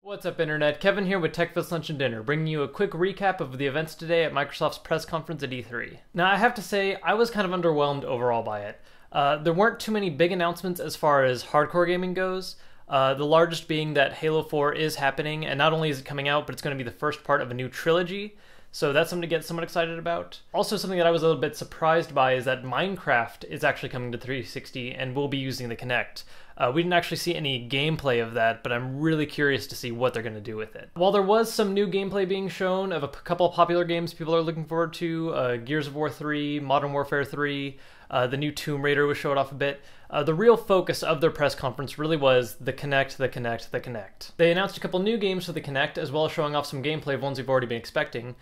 What's up, Internet? Kevin here with TechFest Lunch and Dinner, bringing you a quick recap of the events today at Microsoft's press conference at E3. Now, I have to say, I was kind of underwhelmed overall by it. There weren't too many big announcements as far as hardcore gaming goes, the largest being that Halo 4 is happening, and not only is it coming out, but it's going to be the first part of a new trilogy, so that's something to get somewhat excited about. Also, something that I was a little bit surprised by is that Minecraft is actually coming to 360 and will be using the Kinect. We didn't actually see any gameplay of that, but I'm really curious to see what they're going to do with it. While there was some new gameplay being shown of a couple of popular games people are looking forward to, Gears of War 3, Modern Warfare 3, the new Tomb Raider was showed off a bit, the real focus of their press conference really was the Kinect, the Kinect, the Kinect. They announced a couple new games for the Kinect, as well as showing off some gameplay of ones we've already been expecting.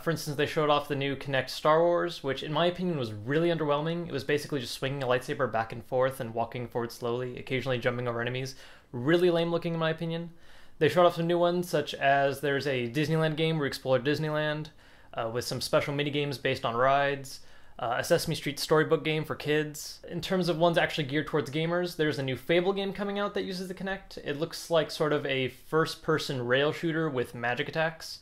For instance, they showed off the new Kinect Star Wars, which in my opinion was really underwhelming. It was basically just swinging a lightsaber back and forth and walking forward slowly, occasionally jumping over enemies. Really lame looking in my opinion. They showed off some new ones, such as there's a Disneyland game where you explore Disneyland, with some special minigames based on rides. A Sesame Street storybook game for kids. In terms of ones actually geared towards gamers, there's a new Fable game coming out that uses the Kinect. It looks like sort of a first-person rail shooter with magic attacks.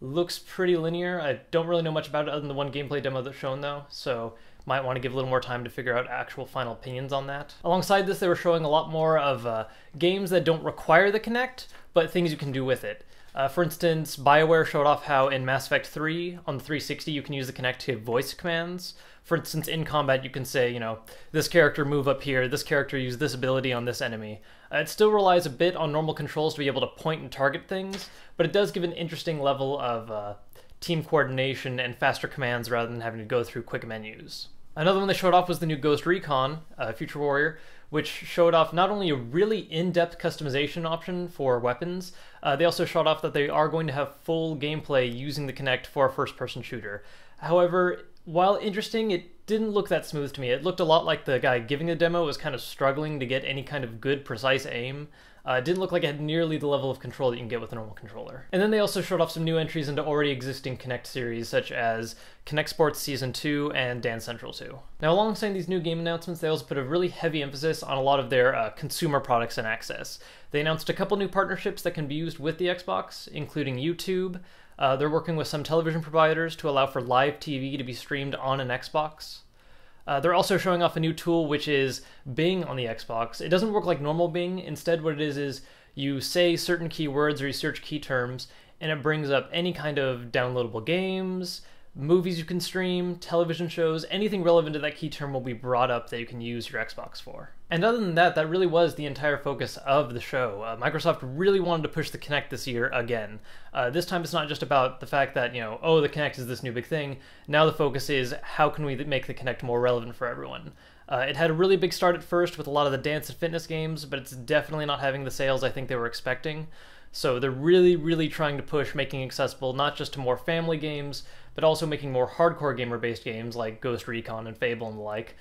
Looks pretty linear. I don't really know much about it other than the one gameplay demo that's shown though, so might want to give a little more time to figure out actual final opinions on that. Alongside this, they were showing a lot more of games that don't require the Kinect, but things you can do with it. For instance, BioWare showed off how in Mass Effect 3 on the 360 you can use the Kinect to voice commands. For instance, in combat you can say, you know, this character move up here, this character use this ability on this enemy. It still relies a bit on normal controls to be able to point and target things, but it does give an interesting level of team coordination and faster commands rather than having to go through quick menus. Another one they showed off was the new Ghost Recon, Future Warrior, which showed off not only a really in-depth customization option for weapons, they also showed off that they are going to have full gameplay using the Kinect for a first-person shooter. However, while interesting, it didn't look that smooth to me. It looked a lot like the guy giving the demo was kind of struggling to get any kind of good, precise aim. It didn't look like it had nearly the level of control that you can get with a normal controller. And then they also showed off some new entries into already existing Kinect series, such as Kinect Sports Season 2 and Dance Central 2. Now, alongside these new game announcements, they also put a really heavy emphasis on a lot of their consumer products and access. They announced a couple new partnerships that can be used with the Xbox, including YouTube. They're working with some television providers to allow for live TV to be streamed on an Xbox. They're also showing off a new tool, which is Bing on the Xbox. It doesn't work like normal Bing. Instead, what it is you say certain keywords or you search key terms, and it brings up any kind of downloadable games, movies you can stream, television shows, anything relevant to that key term will be brought up that you can use your Xbox for. And other than that, that really was the entire focus of the show. Microsoft really wanted to push the Kinect this year again. This time it's not just about the fact that, you know, oh, the Kinect is this new big thing. Now the focus is how can we make the Kinect more relevant for everyone. It had a really big start at first with a lot of the dance and fitness games, but it's definitely not having the sales I think they were expecting. So they're really trying to push making accessible not just to more family games, but also making more hardcore gamer-based games like Ghost Recon and Fable and the like,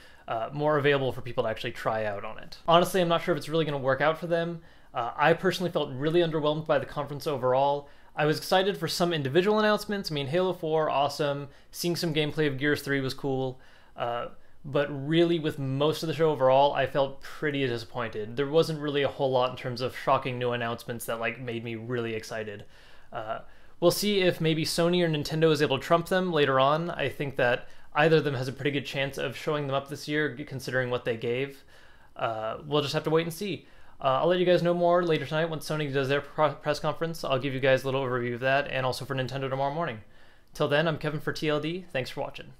more available for people to actually try out on it. Honestly, I'm not sure if it's really going to work out for them. I personally felt really underwhelmed by the conference overall. I was excited for some individual announcements. I mean, Halo 4, awesome. Seeing some gameplay of Gears 3 was cool. But really, with most of the show overall, I felt pretty disappointed. There wasn't really a whole lot in terms of shocking new announcements that like made me really excited. We'll see if maybe Sony or Nintendo is able to trump them later on. I think that either of them has a pretty good chance of showing them up this year, considering what they gave. We'll just have to wait and see. I'll let you guys know more later tonight when Sony does their press conference. I'll give you guys a little overview of that, and also for Nintendo tomorrow morning. Till then, I'm Kevin for TLD. Thanks for watching.